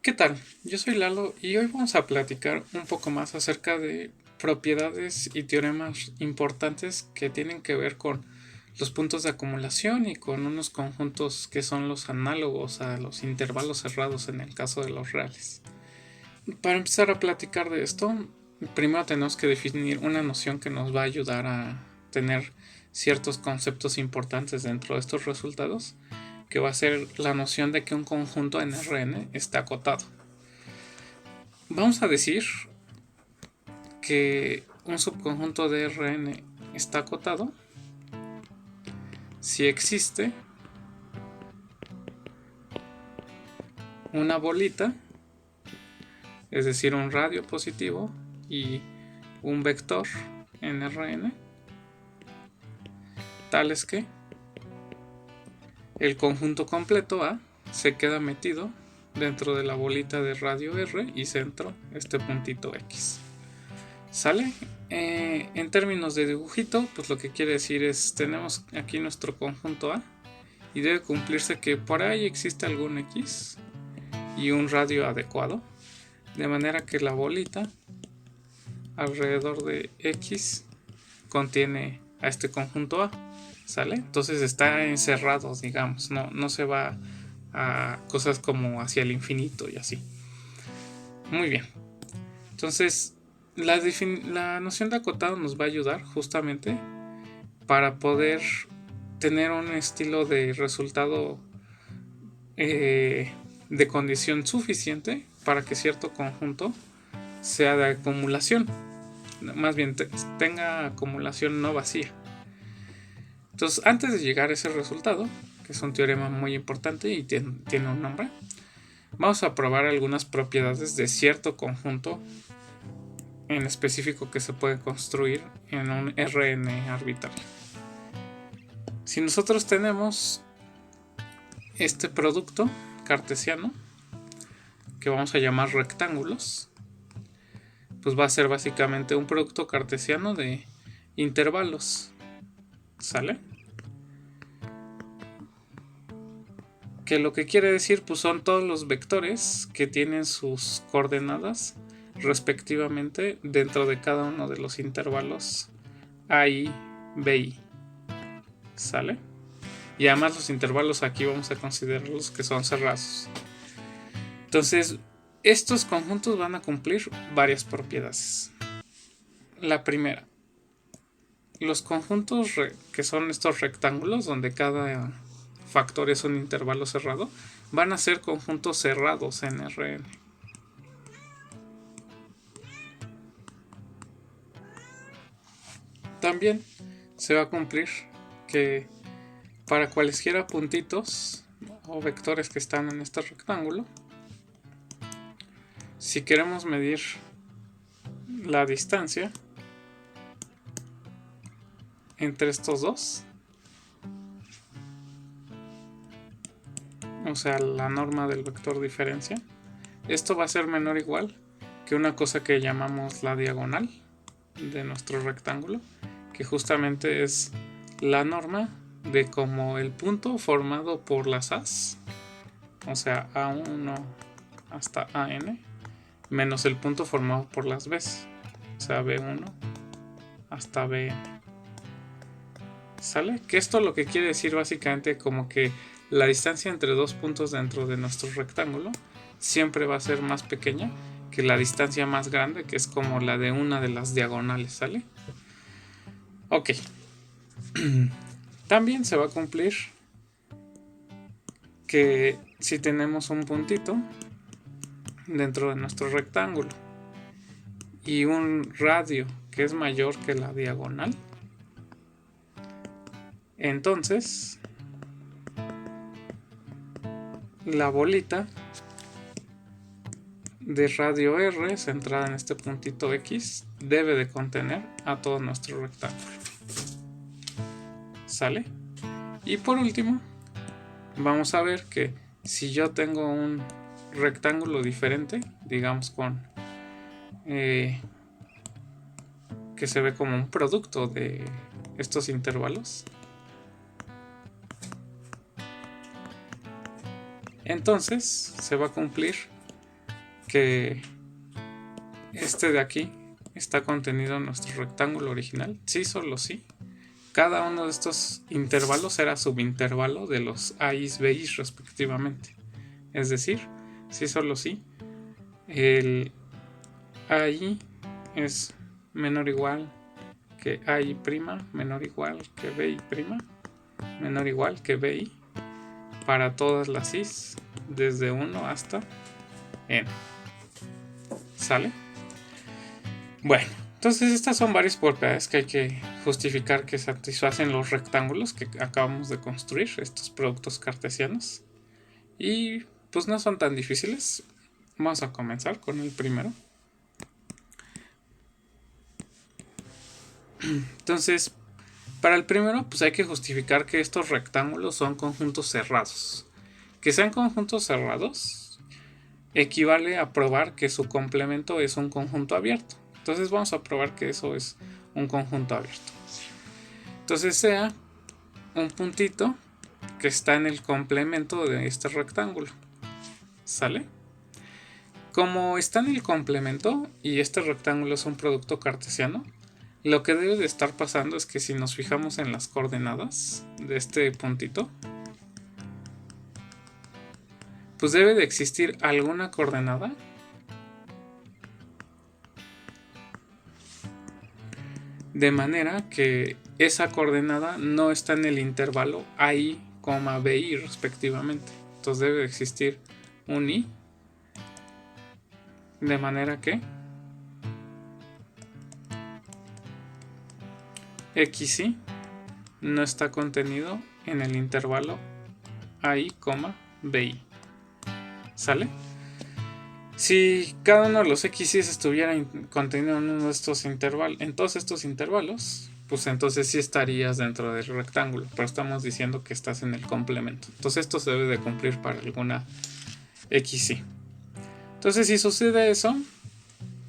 ¿Qué tal? Yo soy Lalo y hoy vamos a platicar un poco más acerca de propiedades y teoremas importantes que tienen que ver con los puntos de acumulación y con unos conjuntos que son los análogos a los intervalos cerrados en el caso de los reales. Para empezar a platicar de esto, primero tenemos que definir una noción que nos va a ayudar a tener ciertos conceptos importantes dentro de estos resultados, que va a ser la noción de que un conjunto en Rn está acotado. Vamos a decir que un subconjunto de Rn está acotado si existe una bolita, es decir, un radio positivo y un vector en Rn, tales que el conjunto completo A se queda metido dentro de la bolita de radio R y centro este puntito X. ¿Sale? En términos de dibujito, pues lo que quiere decir es, tenemos aquí nuestro conjunto A y debe cumplirse que por ahí existe algún X y un radio adecuado, de manera que la bolita alrededor de X contiene a este conjunto A, ¿sale? Entonces está encerrado, digamos, no se va a cosas como hacia el infinito y así. Muy bien. Entonces, la noción de acotado nos va a ayudar justamente para poder tener un estilo de resultado de condición suficiente para que cierto conjunto sea de acumulación, más bien tenga acumulación no vacía. Entonces, antes de llegar a ese resultado, que es un teorema muy importante y tiene un nombre, vamos a probar algunas propiedades de cierto conjunto en específico que se puede construir en un Rn arbitrario. Si nosotros tenemos este producto cartesiano, que vamos a llamar rectángulos, pues va a ser básicamente un producto cartesiano de intervalos, ¿sale? Que lo que quiere decir pues son todos los vectores que tienen sus coordenadas respectivamente dentro de cada uno de los intervalos A, I, B, I, ¿sale? Y además los intervalos aquí vamos a considerarlos que son cerrados. Entonces, estos conjuntos van a cumplir varias propiedades. La primera, los conjuntos que son estos rectángulos donde cada factor es un intervalo cerrado, van a ser conjuntos cerrados en Rn. También se va a cumplir que para cualesquiera puntitos o vectores que están en este rectángulo, si queremos medir la distancia entre estos dos, o sea, la norma del vector diferencia, esto va a ser menor o igual que una cosa que llamamos la diagonal de nuestro rectángulo, que justamente es la norma de como el punto formado por las A's, o sea, A1 hasta AN, menos el punto formado por las B's, o sea, B1 hasta BN. ¿Sale? Que esto lo que quiere decir básicamente como que la distancia entre dos puntos dentro de nuestro rectángulo siempre va a ser más pequeña que la distancia más grande, que es como la de una de las diagonales, ¿sale? Ok. También se va a cumplir que si tenemos un puntito dentro de nuestro rectángulo y un radio que es mayor que la diagonal, entonces la bolita de radio R centrada en este puntito X debe de contener a todo nuestro rectángulo. ¿Sale? Y por último, vamos a ver que si yo tengo un rectángulo diferente, digamos con que se ve como un producto de estos intervalos, entonces se va a cumplir que este de aquí está contenido en nuestro rectángulo original? Sí, solo sí. Cada uno de estos intervalos era subintervalo de los A's, B's respectivamente. Es decir, sí, solo sí, el AI es menor o igual que AI', menor o igual que BI', menor o igual que BI para todas las I's desde 1 hasta N. ¿Sale? Bueno, entonces estas son varias propiedades que hay que justificar que satisfacen los rectángulos que acabamos de construir, estos productos cartesianos. Y pues no son tan difíciles. Vamos a comenzar con el primero. Entonces, para el primero, pues hay que justificar que estos rectángulos son conjuntos cerrados. Que sean conjuntos cerrados equivale a probar que su complemento es un conjunto abierto. Entonces vamos a probar que eso es un conjunto abierto. Entonces sea un puntito que está en el complemento de este rectángulo. ¿Sale? Como está en el complemento y este rectángulo es un producto cartesiano, lo que debe de estar pasando es que si nos fijamos en las coordenadas de este puntito, pues debe de existir alguna coordenada de manera que esa coordenada no está en el intervalo AI, BI respectivamente. Entonces debe de existir un I, de manera que XY no está contenido en el intervalo AI, BI. ¿Sale? Si cada uno de los XY estuviera contenido en uno de estos intervalos, en todos estos intervalos, pues entonces sí estarías dentro del rectángulo, pero estamos diciendo que estás en el complemento. Entonces esto se debe de cumplir para alguna XY. Entonces si sucede eso,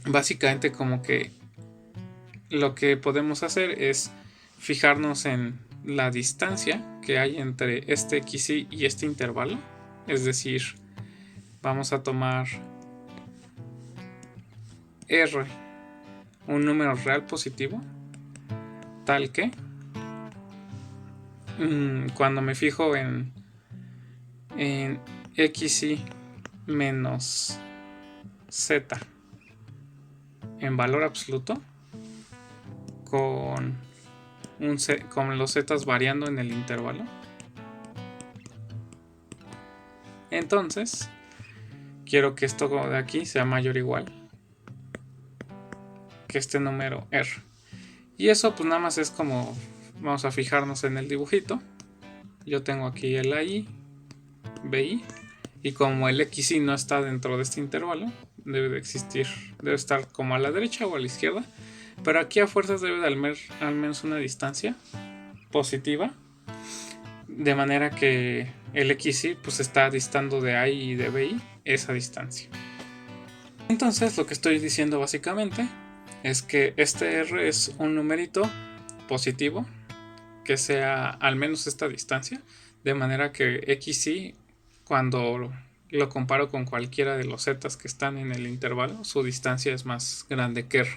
básicamente como que lo que podemos hacer es fijarnos en la distancia que hay entre este XY y este intervalo. Es decir, vamos a tomar R, un número real positivo, tal que cuando me fijo en XY menos Z en valor absoluto, con los zetas variando en el intervalo, entonces quiero que esto de aquí sea mayor o igual que este número R. Y eso pues nada más es como, vamos a fijarnos en el dibujito. Yo tengo aquí el AI, BI, y como el XY no está dentro de este intervalo, debe de existir, debe estar como a la derecha o a la izquierda, pero aquí a fuerzas debe de al menos una distancia positiva, de manera que el XY pues está distando de AI y de BI esa distancia. Entonces lo que estoy diciendo básicamente es que este R es un numerito positivo que sea al menos esta distancia, de manera que XY, cuando lo comparo con cualquiera de los zetas que están en el intervalo, su distancia es más grande que R.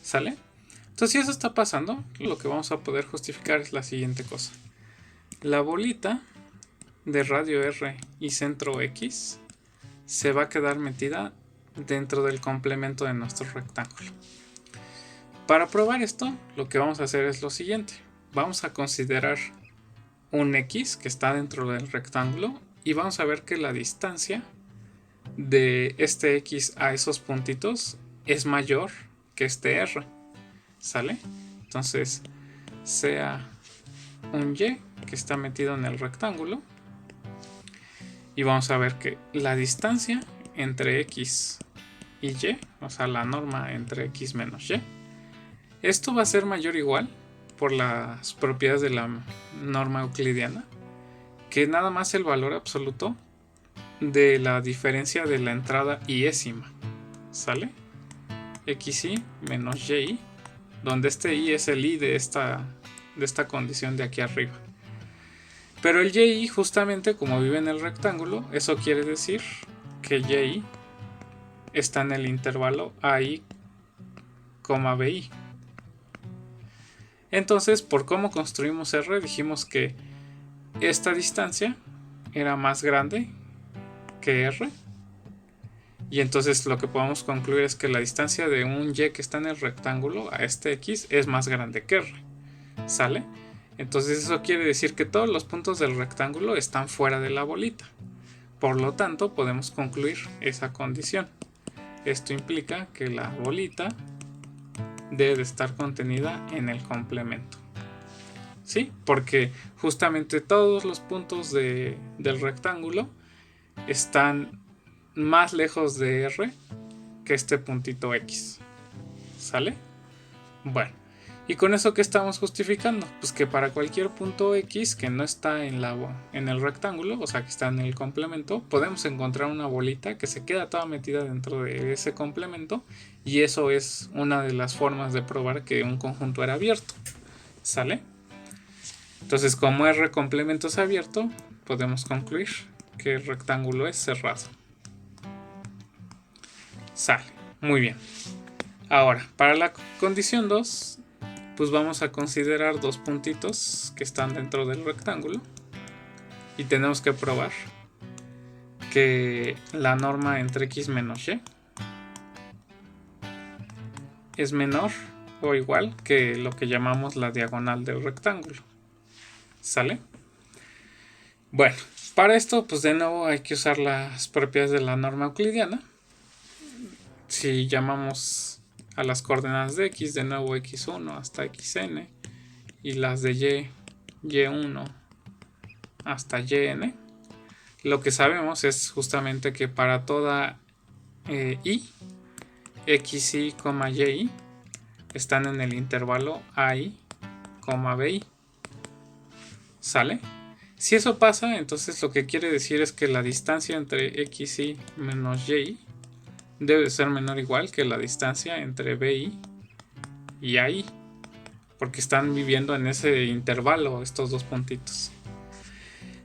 ¿Sale? Entonces si eso está pasando, lo que vamos a poder justificar es la siguiente cosa. La bolita de radio R y centro X se va a quedar metida dentro del complemento de nuestro rectángulo. Para probar esto, lo que vamos a hacer es lo siguiente. Vamos a considerar un X que está dentro del rectángulo y vamos a ver que la distancia de este X a esos puntitos es mayor que este R. ¿Sale? Entonces, sea un Y que está metido en el rectángulo y vamos a ver que la distancia entre X y Y, o sea la norma entre X menos Y, esto va a ser mayor o igual por las propiedades de la norma euclidiana que nada más el valor absoluto de la diferencia de la entrada iésima. ¿Sale? XY menos YI, donde este I es el I de esta condición de aquí arriba. Pero el YI, justamente como vive en el rectángulo, eso quiere decir que YI está en el intervalo AI, BI. Entonces, por cómo construimos R, dijimos que esta distancia era más grande que R. Y entonces lo que podemos concluir es que la distancia de un Y que está en el rectángulo a este X es más grande que R. ¿Sale? Entonces eso quiere decir que todos los puntos del rectángulo están fuera de la bolita. Por lo tanto, podemos concluir esa condición. Esto implica que la bolita debe de estar contenida en el complemento. ¿Sí? Porque justamente todos los puntos del rectángulo están más lejos de R que este puntito X. ¿Sale? Bueno, ¿y con eso qué estamos justificando? Pues que para cualquier punto X que no está en el rectángulo, o sea que está en el complemento, podemos encontrar una bolita que se queda toda metida dentro de ese complemento, y eso es una de las formas de probar que un conjunto era abierto. ¿Sale? Entonces, como R complemento es abierto, podemos concluir que el rectángulo es cerrado. Sale. Muy bien. Ahora, para la condición 2, pues vamos a considerar dos puntitos que están dentro del rectángulo y tenemos que probar que la norma entre X menos Y es menor o igual que lo que llamamos la diagonal del rectángulo. ¿Sale? Bueno, para esto pues de nuevo hay que usar las propiedades de la norma euclidiana. Si llamamos a las coordenadas de X, de nuevo X1 hasta Xn, y las de Y, Y1 hasta Yn, lo que sabemos es justamente que para toda I, XI, YI están en el intervalo AI, BI. ¿Sale? Si eso pasa, entonces lo que quiere decir es que la distancia entre XI menos YI debe ser menor o igual que la distancia entre BI y AI, porque están viviendo en ese intervalo estos dos puntitos.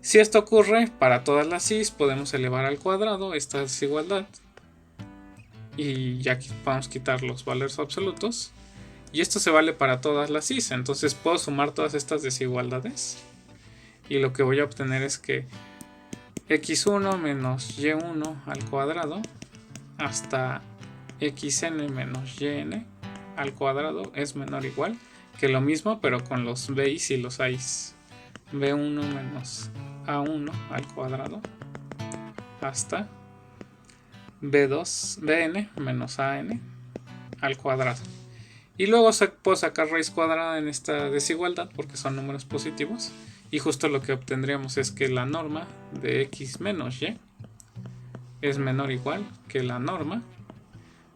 Si esto ocurre para todas las i's, podemos elevar al cuadrado esta desigualdad y ya podemos quitar los valores absolutos, y esto se vale para todas las i's. Entonces puedo sumar todas estas desigualdades y lo que voy a obtener es que x1 menos y1 al cuadrado hasta xn menos yn al cuadrado es menor o igual que lo mismo, pero con los b's y los a''s. b1 menos a1 al cuadrado hasta bn menos an al cuadrado. Y luego puedo sacar raíz cuadrada en esta desigualdad porque son números positivos, y justo lo que obtendríamos es que la norma de x menos y es menor o igual que la norma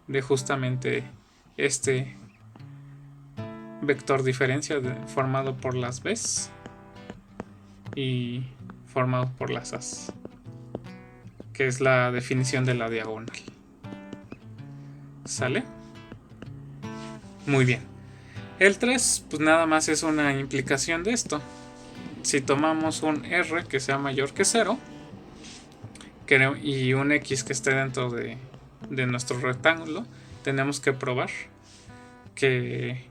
de justamente este vector diferencia formado por las b's y formado por las a''s, que es la definición de la diagonal. ¿Sale? Muy bien. El 3 pues nada más es una implicación de esto. Si tomamos un R que sea mayor que 0 y un X que esté dentro de nuestro rectángulo, tenemos que probar que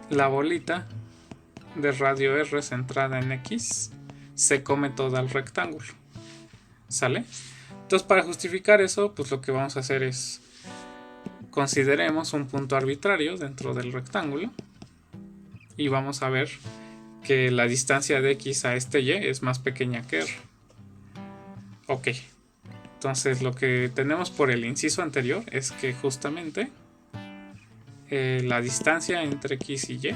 la bolita de radio R centrada en X se come todo el rectángulo. ¿Sale? Entonces, para justificar eso, pues lo que vamos a hacer es consideremos un punto arbitrario dentro del rectángulo y vamos a ver que la distancia de X a este Y es más pequeña que R. Ok, entonces lo que tenemos por el inciso anterior es que justamente la distancia entre X y Y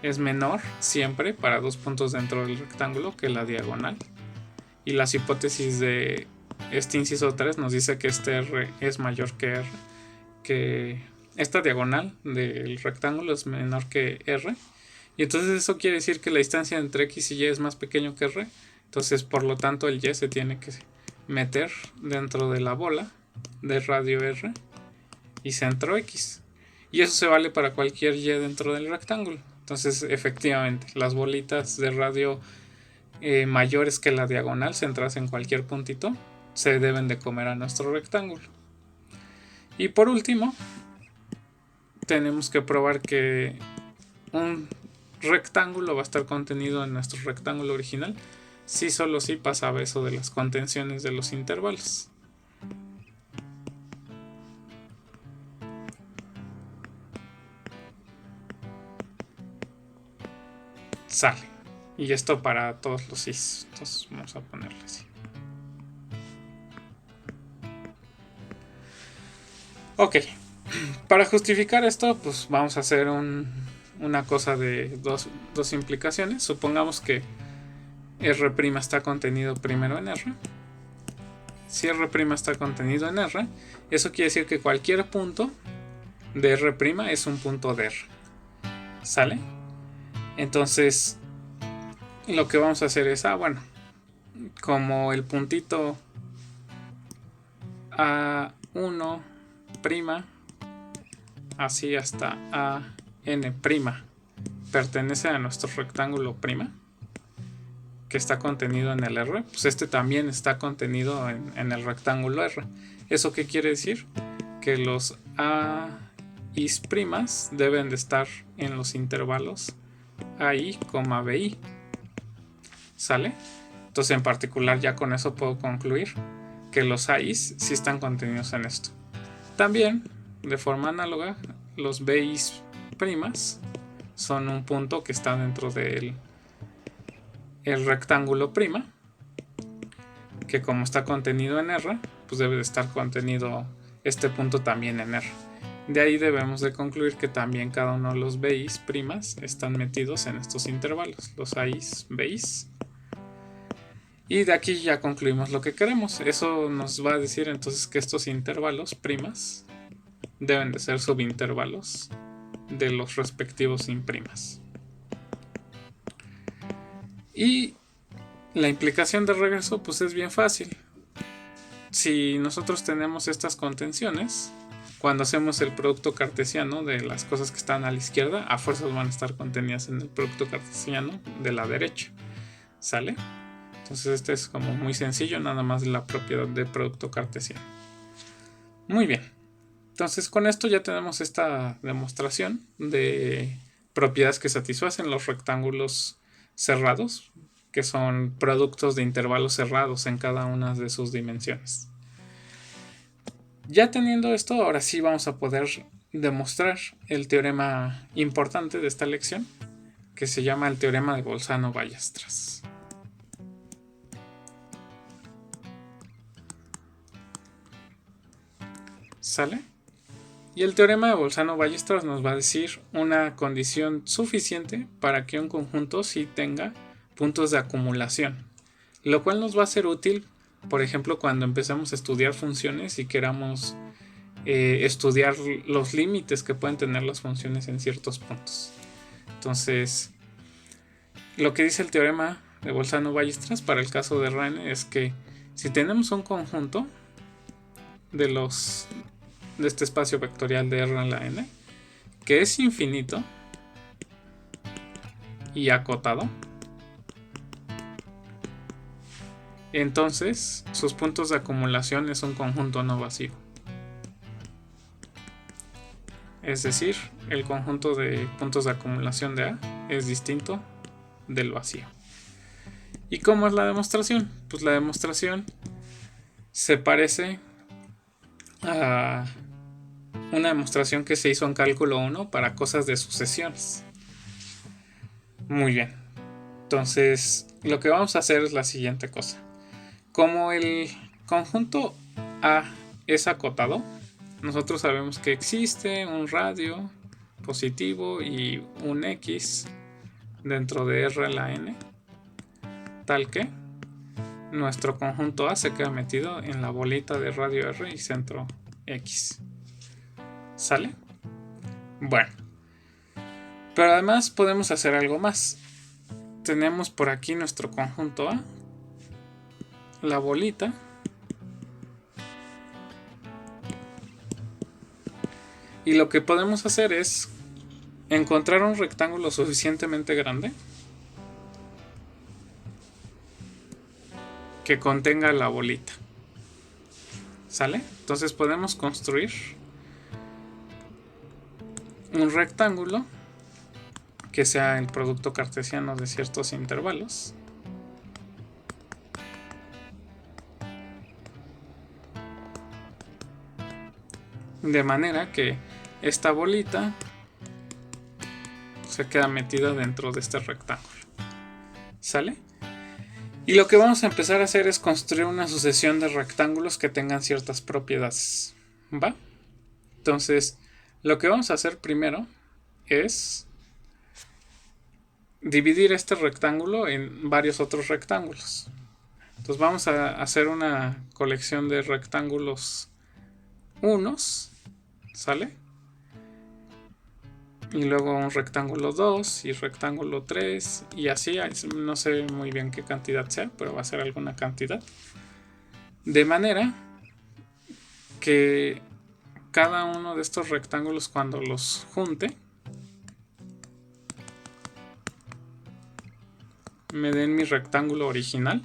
es menor siempre para dos puntos dentro del rectángulo que la diagonal, y las hipótesis de este inciso 3 nos dice que este R es mayor que R, que esta diagonal del rectángulo es menor que R, y entonces eso quiere decir que la distancia entre X y Y es más pequeño que R. Entonces por lo tanto el Y se tiene que meter dentro de la bola de radio R y centro X, y eso se vale para cualquier Y dentro del rectángulo. Entonces efectivamente las bolitas de radio mayores que la diagonal centradas en cualquier puntito se deben de comer a nuestro rectángulo. Y por último, tenemos que probar que un rectángulo va a estar contenido en nuestro rectángulo original si solo si pasaba eso de las contenciones de los intervalos. Sale. Y esto para todos los is. Entonces vamos a ponerle así. Ok. Para justificar esto, pues vamos a hacer una cosa de dos implicaciones. Supongamos que R' está contenido primero en R. Si R' está contenido en R, eso quiere decir que cualquier punto de R' es un punto de R. ¿Sale? Entonces, lo que vamos a hacer es, bueno, como el puntito A1', así hasta AN' pertenece a nuestro rectángulo prima, que está contenido en el R, pues este también está contenido en el rectángulo R. ¿Eso qué quiere decir? Que los AI's primas deben de estar en los intervalos AI, BI. ¿Sale? Entonces en particular ya con eso puedo concluir que los AI's sí están contenidos en esto. También, de forma análoga, los BI's primas son un punto que está dentro del rectángulo prima, que como está contenido en R, pues debe de estar contenido este punto también en R. De ahí debemos de concluir que también cada uno de los BI's primas están metidos en estos intervalos, los AI's, BI's. Y de aquí ya concluimos lo que queremos. Eso nos va a decir entonces que estos intervalos primas deben de ser subintervalos de los respectivos imprimas. Y la implicación de regreso pues es bien fácil. Si nosotros tenemos estas contenciones, cuando hacemos el producto cartesiano de las cosas que están a la izquierda, a fuerzas van a estar contenidas en el producto cartesiano de la derecha. ¿Sale? Entonces este es como muy sencillo, nada más la propiedad de producto cartesiano. Muy bien. Entonces con esto ya tenemos esta demostración de propiedades que satisfacen los rectángulos cerrados, que son productos de intervalos cerrados en cada una de sus dimensiones. Ya teniendo esto, ahora sí vamos a poder demostrar el teorema importante de esta lección, que se llama el teorema de Bolzano-Weierstrass. ¿Sale? Y el teorema de Bolzano-Weierstrass nos va a decir una condición suficiente para que un conjunto sí tenga puntos de acumulación, lo cual nos va a ser útil, por ejemplo, cuando empezamos a estudiar funciones y queramos estudiar los límites que pueden tener las funciones en ciertos puntos. Entonces, lo que dice el teorema de Bolzano-Weierstrass para el caso de Rn es que si tenemos un conjunto de este espacio vectorial de R en la n, que es infinito y acotado, entonces sus puntos de acumulación es un conjunto no vacío. Es decir, el conjunto de puntos de acumulación de A es distinto del vacío. ¿Y cómo es la demostración? Pues la demostración se parece a una demostración que se hizo en cálculo 1 para cosas de sucesiones. Muy bien. Entonces, lo que vamos a hacer es la siguiente cosa. Como el conjunto A es acotado, nosotros sabemos que existe un radio positivo y un X dentro de R a la n, tal que nuestro conjunto A se queda metido en la bolita de radio R y centro X. ¿Sale? Bueno. Pero además podemos hacer algo más. Tenemos por aquí nuestro conjunto A, la bolita, y lo que podemos hacer es encontrar un rectángulo suficientemente grande que contenga la bolita. ¿Sale? Entonces podemos construir un rectángulo que sea el producto cartesiano de ciertos intervalos. De manera que esta bolita se queda metida dentro de este rectángulo. ¿Sale? Y lo que vamos a empezar a hacer es construir una sucesión de rectángulos que tengan ciertas propiedades. ¿Va? Entonces, lo que vamos a hacer primero es dividir este rectángulo en varios otros rectángulos. Entonces vamos a hacer una colección de rectángulos unos, ¿sale? Y luego un rectángulo 2 y rectángulo 3 y así, no sé muy bien qué cantidad sea, pero va a ser alguna cantidad. De manera que cada uno de estos rectángulos, cuando los junte, me den mi rectángulo original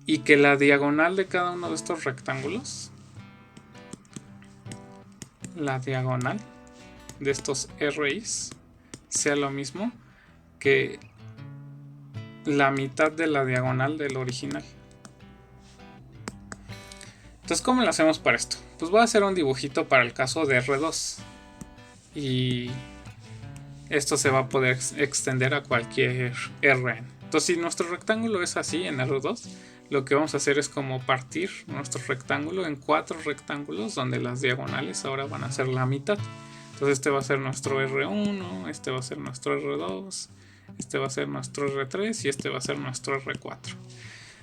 y que la diagonal de cada uno de estos rectángulos, la diagonal de estos RIs, sea lo mismo que la mitad de la diagonal del original. Entonces, ¿cómo lo hacemos para esto? Pues voy a hacer un dibujito para el caso de R2 y esto se va a poder extender a cualquier Rn. Entonces, si nuestro rectángulo es así en R2, lo que vamos a hacer es como partir nuestro rectángulo en 4 rectángulos donde las diagonales ahora van a ser la mitad. Entonces este va a ser nuestro R1, este va a ser nuestro R2, este va a ser nuestro R3 y este va a ser nuestro R4.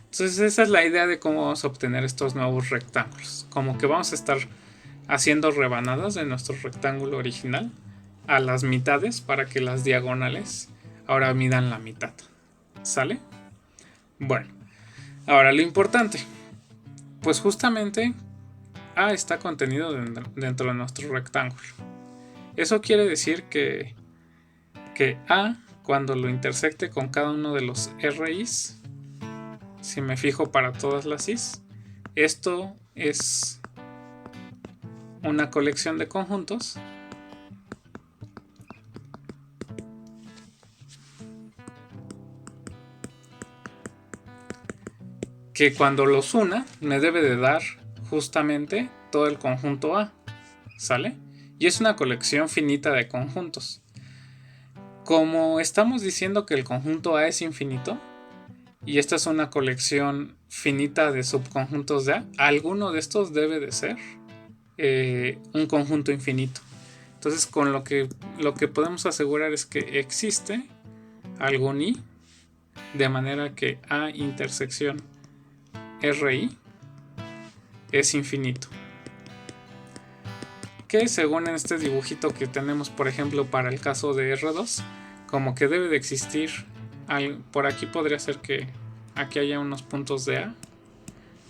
Entonces esa es la idea de cómo vamos a obtener estos nuevos rectángulos. Como que vamos a estar haciendo rebanadas de nuestro rectángulo original a las mitades para que las diagonales ahora midan la mitad. ¿Sale? Bueno, ahora lo importante. Pues justamente A está contenido dentro de nuestro rectángulo. Eso quiere decir que A, cuando lo intersecte con cada uno de los RIs, si me fijo para todas las Is, esto es una colección de conjuntos que cuando los una me debe de dar justamente todo el conjunto A, ¿sale? Y es una colección finita de conjuntos. Como estamos diciendo que el conjunto A es infinito, y esta es una colección finita de subconjuntos de A, alguno de estos debe de ser un conjunto infinito. Entonces, con lo que podemos asegurar es que existe algún I, de manera que A intersección RI es infinito. Que según en este dibujito que tenemos, por ejemplo, para el caso de R2, como que debe de existir, por aquí podría ser que aquí haya unos puntos de A,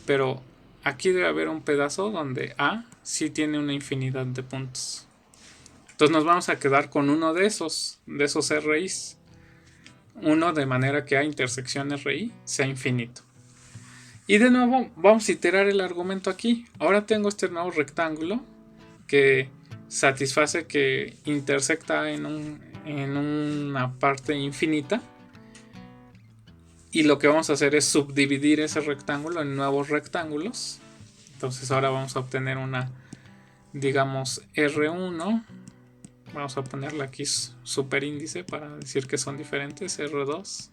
pero aquí debe haber un pedazo donde A sí tiene una infinidad de puntos. Entonces nos vamos a quedar con uno de esos RIs, uno de manera que A intersección RI sea infinito. Y de nuevo vamos a iterar el argumento aquí. Ahora tengo este nuevo rectángulo que satisface que intersecta en una parte infinita, y lo que vamos a hacer es subdividir ese rectángulo en nuevos rectángulos. Entonces ahora vamos a obtener una, digamos, R1, vamos a ponerle aquí superíndice para decir que son diferentes, R2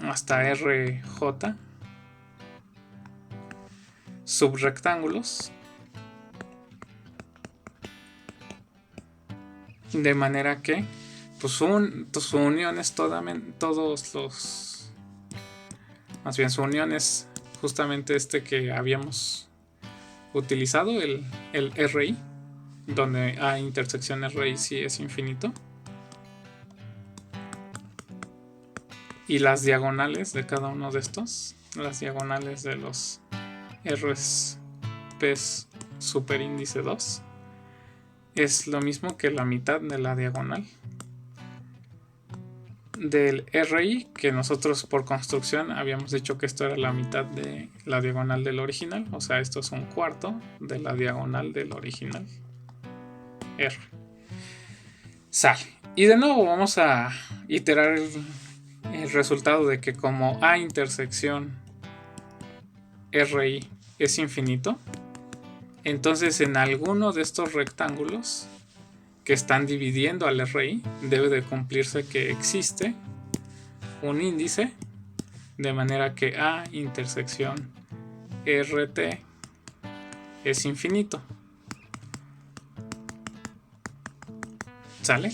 hasta RJ, subrectángulos, de manera que pues su unión es más bien su unión es justamente este que habíamos utilizado, el RI, donde A intersección RI sí es infinito, y las diagonales de cada uno de estos, las diagonales de los Rs P superíndice 2, es lo mismo que la mitad de la diagonal del RI, que nosotros por construcción habíamos dicho que esto era la mitad de la diagonal del original, o sea, esto es un cuarto de la diagonal del original R. Sale. Y de nuevo vamos a iterar el resultado de que como A intersección RI es infinito, entonces en alguno de estos rectángulos que están dividiendo al RI debe de cumplirse que existe un índice, de manera que A intersección RT es infinito. ¿Sale?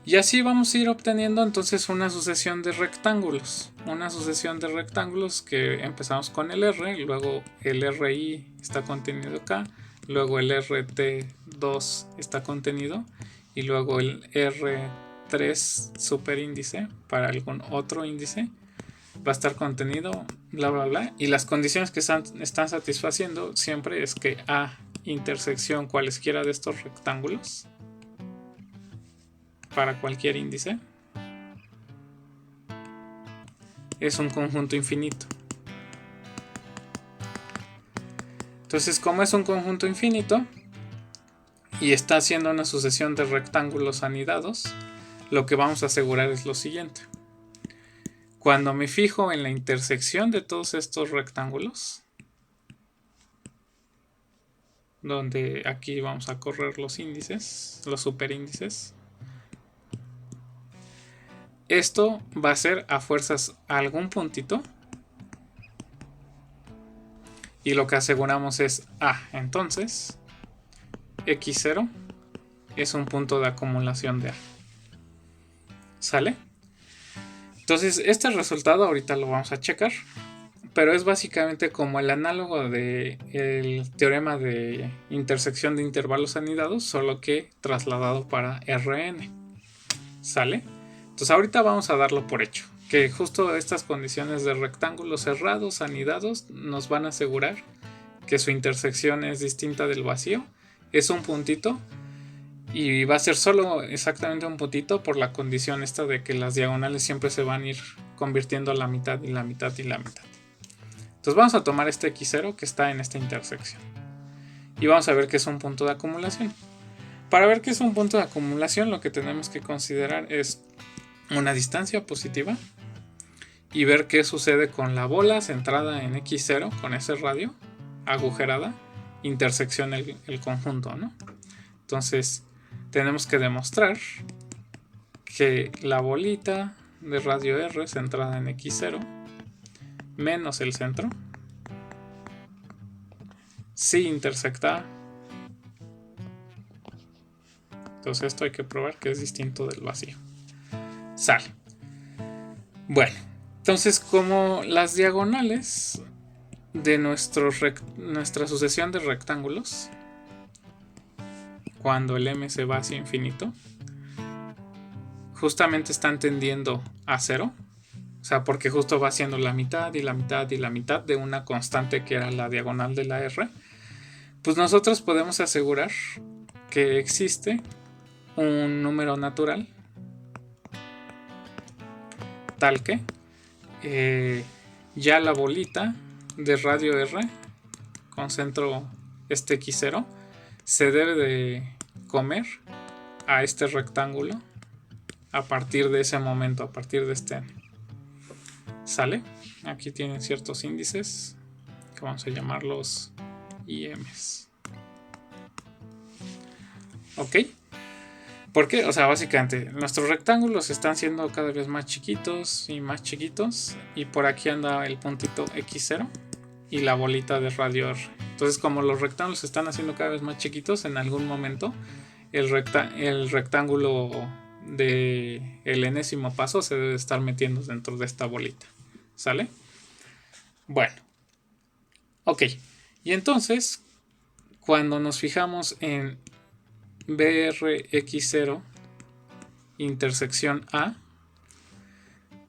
Y así vamos a ir obteniendo entonces una sucesión de rectángulos. Una sucesión de rectángulos que empezamos con el R, luego el RI está contenido acá, luego el RT2 está contenido y luego el R3 superíndice para algún otro índice va a estar contenido, bla bla bla. Y las condiciones que están satisfaciendo siempre es que A intersección cualesquiera de estos rectángulos para cualquier índice es un conjunto infinito. Entonces, como es un conjunto infinito y está haciendo una sucesión de rectángulos anidados, lo que vamos a asegurar es lo siguiente. Cuando me fijo en la intersección de todos estos rectángulos, donde aquí vamos a correr los índices, los superíndices, esto va a ser a fuerzas algún puntito. Y lo que aseguramos es A. Entonces, X0 es un punto de acumulación de A. ¿Sale? Entonces, este resultado ahorita lo vamos a checar. Pero es básicamente como el análogo del teorema de intersección de intervalos anidados, solo que trasladado para Rn. ¿Sale? Entonces ahorita vamos a darlo por hecho, que justo estas condiciones de rectángulos cerrados, anidados, nos van a asegurar que su intersección es distinta del vacío, es un puntito y va a ser solo exactamente un puntito por la condición esta de que las diagonales siempre se van a ir convirtiendo a la mitad y la mitad y la mitad. Entonces vamos a tomar este X0 que está en esta intersección y vamos a ver que es un punto de acumulación. Para ver que es un punto de acumulación, lo que tenemos que considerar es una distancia positiva y ver qué sucede con la bola centrada en X0 con ese radio agujerada, intersección el conjunto, ¿no? Entonces tenemos que demostrar que la bolita de radio R centrada en X0 menos el centro sí intersecta A. Entonces esto hay que probar que es distinto del vacío. Sale. Bueno, entonces como las diagonales de nuestra sucesión de rectángulos, cuando el M se va hacia infinito, justamente están tendiendo a cero, o sea, porque justo va haciendo la mitad y la mitad y la mitad de una constante que era la diagonal de la R, pues nosotros podemos asegurar que existe un número natural tal que ya la bolita de radio R con centro este X0 se debe de comer a este rectángulo a partir de ese momento, a partir de este N. ¿Sale? Aquí tienen ciertos índices que vamos a llamarlos IMs. ¿Ok? ¿Por qué? O sea, básicamente nuestros rectángulos están siendo cada vez más chiquitos y por aquí anda el puntito X0 y la bolita de radio R. Entonces, como los rectángulos se están haciendo cada vez más chiquitos, en algún momento el rectángulo del enésimo paso se debe estar metiendo dentro de esta bolita. ¿Sale? Bueno. Ok. Y entonces, cuando nos fijamos en BRX0 intersección A,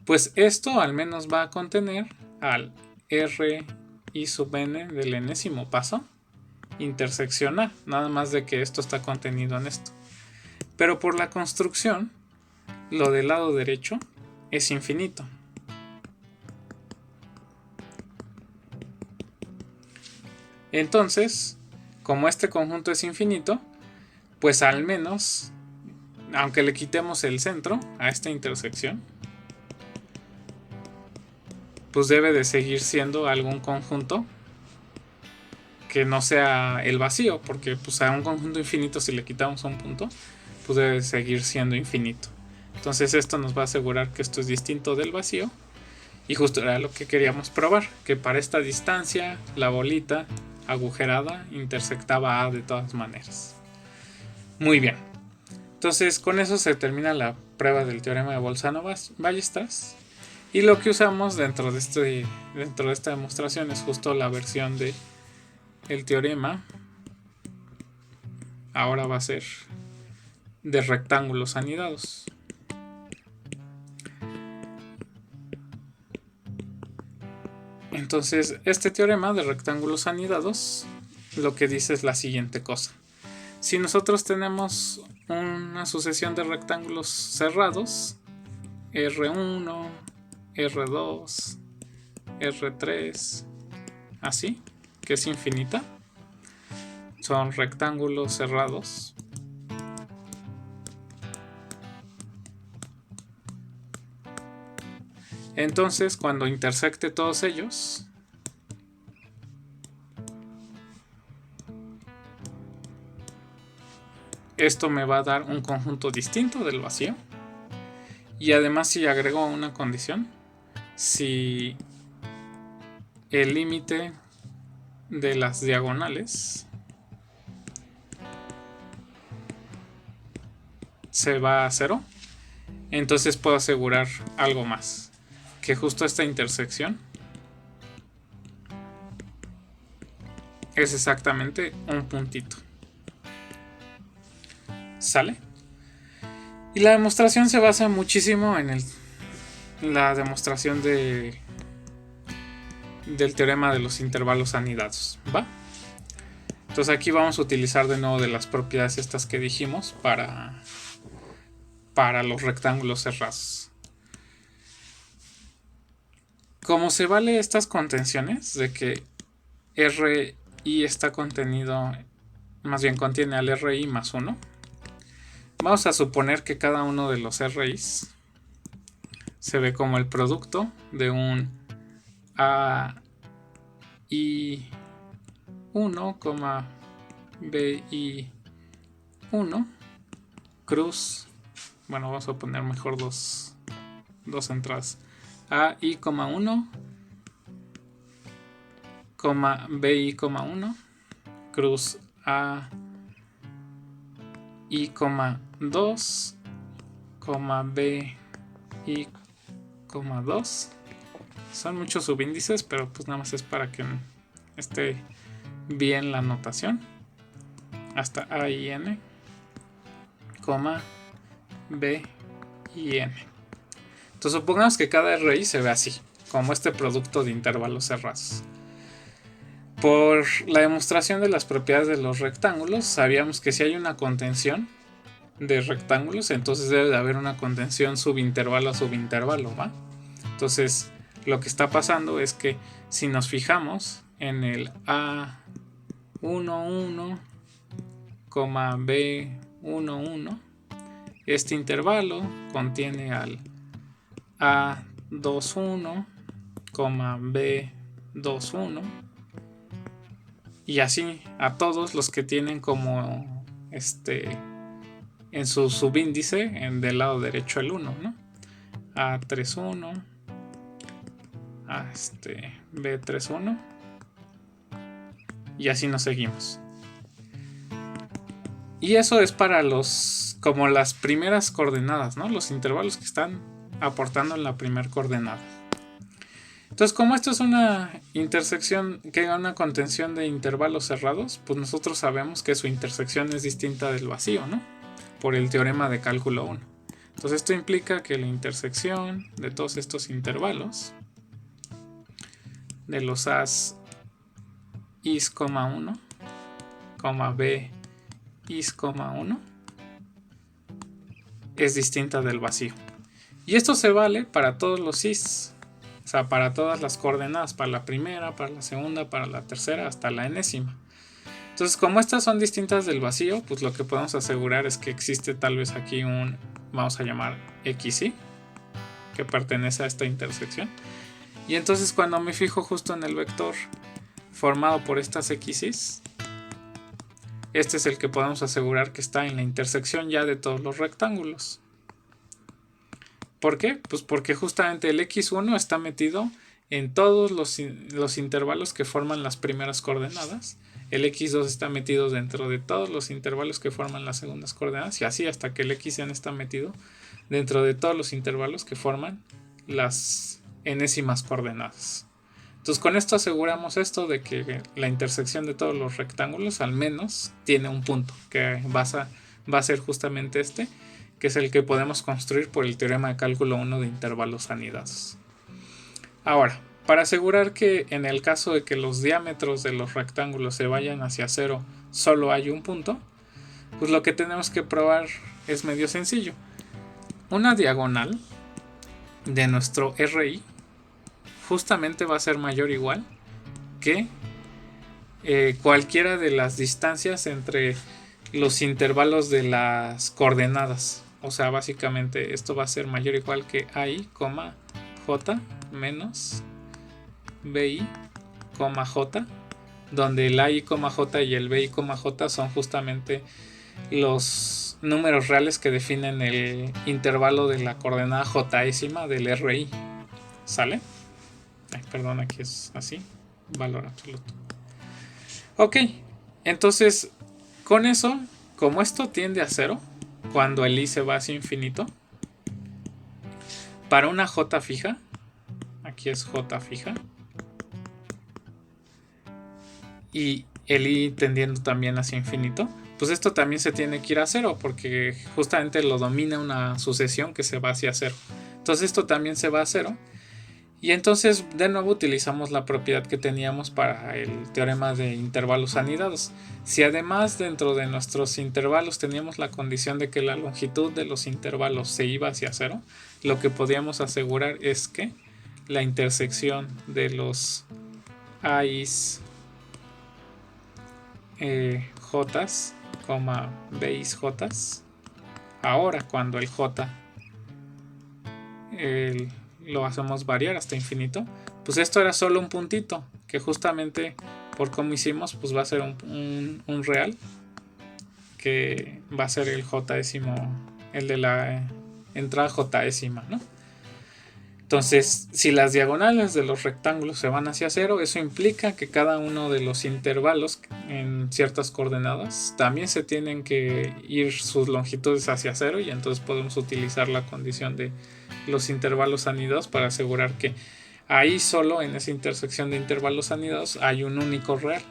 pues esto al menos va a contener al R y sub n del enésimo paso intersección A, nada más de que esto está contenido en esto. Pero por la construcción, lo del lado derecho es infinito. Entonces, como este conjunto es infinito, pues al menos, aunque le quitemos el centro a esta intersección, pues debe de seguir siendo algún conjunto que no sea el vacío, porque pues a un conjunto infinito, si le quitamos un punto, pues debe seguir siendo infinito. Entonces esto nos va a asegurar que esto es distinto del vacío, y justo era lo que queríamos probar, que para esta distancia la bolita agujerada intersectaba A de todas maneras. Muy bien, entonces con eso se termina la prueba del teorema de Bolzano-Weierstrass, y lo que usamos dentro de esta demostración es justo la versión de el teorema. Ahora va a ser de rectángulos anidados. Entonces, este teorema de rectángulos anidados lo que dice es la siguiente cosa. Si nosotros tenemos una sucesión de rectángulos cerrados, R1, R2, R3, así, que es infinita, son rectángulos cerrados. Entonces, cuando intersecte todos ellos, esto me va a dar un conjunto distinto del vacío. Y además, si agrego una condición, si el límite de las diagonales se va a 0, entonces puedo asegurar algo más, que justo esta intersección es exactamente un puntito. ¿Sale? Y la demostración se basa muchísimo en la demostración del teorema de los intervalos anidados, ¿va? Entonces aquí vamos a utilizar de nuevo de las propiedades estas que dijimos para los rectángulos cerrados. Como se vale estas contenciones de que RI está contenido, más bien contiene al RI más 1, vamos a suponer que cada uno de los RIs se ve como el producto de un AI1, BI1 cruz, bueno, vamos a poner mejor dos entradas, AI,1, BI,1 cruz AI,2, BI,2. Son muchos subíndices, pero pues nada más es para que esté bien la notación. Hasta A y N, B y N. Entonces supongamos que cada RI se ve así, como este producto de intervalos cerrados. Por la demostración de las propiedades de los rectángulos, sabíamos que si hay una contención de rectángulos, entonces debe de haber una contención subintervalo a subintervalo, ¿va? Entonces, lo que está pasando es que si nos fijamos en el A11, B11, este intervalo contiene al A21, B21, y así a todos los que tienen como en su subíndice del lado derecho el 1, ¿no? A31, B31, y así nos seguimos. Y eso es para como las primeras coordenadas, ¿no? Los intervalos que están aportando en la primera coordenada. Entonces, como esto es una intersección, que da una contención de intervalos cerrados, pues nosotros sabemos que su intersección es distinta del vacío, ¿no? Por el teorema de cálculo 1. Entonces esto implica que la intersección de todos estos intervalos, de los A's is,1, B is,1, es distinta del vacío. Y esto se vale para todos los is, o sea, para todas las coordenadas, para la primera, para la segunda, para la tercera, hasta la enésima. Entonces, como estas son distintas del vacío, pues lo que podemos asegurar es que existe tal vez aquí un, vamos a llamar XY, que pertenece a esta intersección. Y entonces cuando me fijo justo en el vector formado por estas XYs, este es el que podemos asegurar que está en la intersección ya de todos los rectángulos. ¿Por qué? Pues porque justamente el X1 está metido en todos los intervalos que forman las primeras coordenadas. El X2 está metido dentro de todos los intervalos que forman las segundas coordenadas. Y así hasta que el Xn está metido dentro de todos los intervalos que forman las enésimas coordenadas. Entonces con esto aseguramos esto de que la intersección de todos los rectángulos al menos tiene un punto que va a ser justamente este, que es el que podemos construir por el teorema de cálculo 1 de intervalos anidados. Ahora, para asegurar que en el caso de que los diámetros de los rectángulos se vayan hacia cero, solo hay un punto, pues lo que tenemos que probar es medio sencillo. Una diagonal de nuestro RI justamente va a ser mayor o igual que cualquiera de las distancias entre los intervalos de las coordenadas. O sea, básicamente esto va a ser mayor o igual que AI, J menos BI, J, donde el AI, J y el BI, J son justamente los números reales que definen el intervalo de la coordenada jésima del RI. ¿Sale? Ay, perdón, aquí es así. Valor absoluto. Ok, entonces con eso, como esto tiende a cero, cuando el I se va hacia infinito, para una J fija, aquí es J fija, y el I tendiendo también hacia infinito, pues esto también se tiene que ir a cero, porque justamente lo domina una sucesión que se va hacia cero. Entonces esto también se va a cero. Y entonces de nuevo utilizamos la propiedad que teníamos para el teorema de intervalos anidados. Si además dentro de nuestros intervalos teníamos la condición de que la longitud de los intervalos se iba hacia cero, lo que podíamos asegurar es que la intersección de los A's, J's, B's, J's, ahora cuando el J lo hacemos variar hasta infinito, pues esto era solo un puntito que justamente por cómo hicimos pues va a ser un real que va a ser el Jésimo, el de la entrada Jésima, ¿no? Entonces, si las diagonales de los rectángulos se van hacia cero, eso implica que cada uno de los intervalos en ciertas coordenadas también se tienen que ir sus longitudes hacia cero, y entonces podemos utilizar la condición de los intervalos anidados para asegurar que ahí solo en esa intersección de intervalos anidados hay un único real.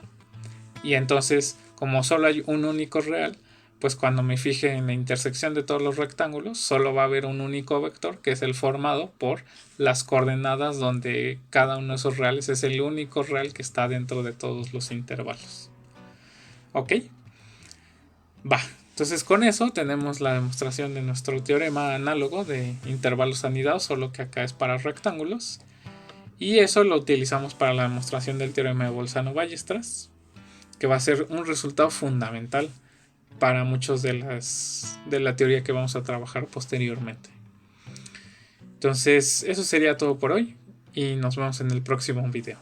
Y entonces, como solo hay un único real, pues cuando me fije en la intersección de todos los rectángulos, solo va a haber un único vector, que es el formado por las coordenadas donde cada uno de esos reales es el único real que está dentro de todos los intervalos. ¿Ok? Va. Entonces con eso tenemos la demostración de nuestro teorema análogo de intervalos anidados, solo que acá es para rectángulos. Y eso lo utilizamos para la demostración del teorema de Bolzano-Ballestras, que va a ser un resultado fundamental para muchos de la teoría que vamos a trabajar posteriormente. Entonces eso sería todo por hoy y nos vemos en el próximo video.